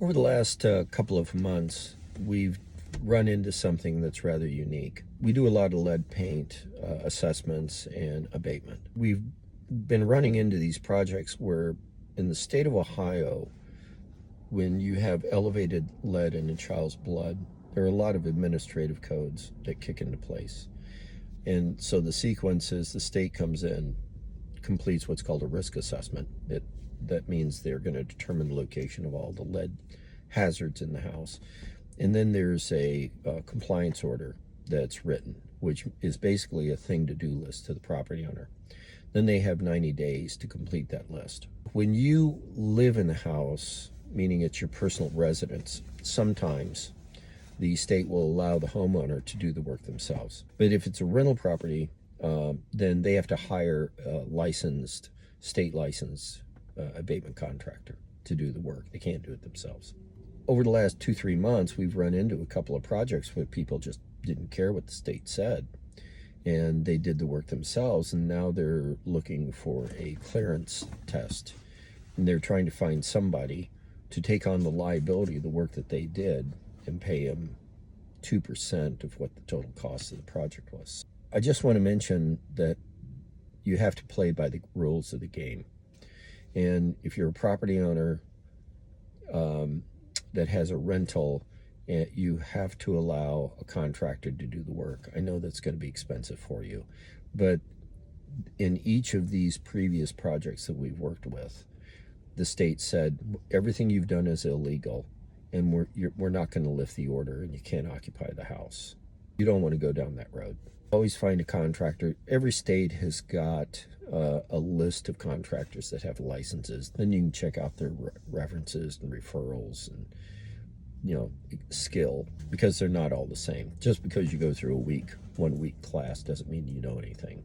Over the last couple of months, we've run into something that's rather unique. We do a lot of lead paint assessments and abatement. We've been running into these projects where, in the state of Ohio, when you have elevated lead in a child's blood, there are a lot of administrative codes that kick into place. And so the sequence is the state comes in, completes what's called a risk assessment. That means they're going to determine the location of all the lead hazards in the house. And then there's a compliance order that's written, which is basically a thing to do list to the property owner. Then they have 90 days to complete that list. When you live in the house, meaning it's your personal residence, sometimes the state will allow the homeowner to do the work themselves. But if it's a rental property, then they have to hire a state licensed abatement contractor to do the work. They can't do it themselves. Over the last 2-3 months, we've run into a couple of projects where people just didn't care what the state said, and they did the work themselves, and now they're looking for a clearance test, and they're trying to find somebody to take on the liability of the work that they did and pay them 2% of what the total cost of the project was. I just want to mention that you have to play by the rules of the game. And if you're a property owner that has a rental, you have to allow a contractor to do the work. I know that's going to be expensive for you, but in each of these previous projects that we've worked with, the state said everything you've done is illegal, and we're not going to lift the order, and you can't occupy the house. You don't want to go down that road. Always find a contractor. Every state has got a list of contractors that have licenses. Then you can check out their references and referrals and skill, because they're not all the same. Just because you go through a 1 week class doesn't mean you know anything.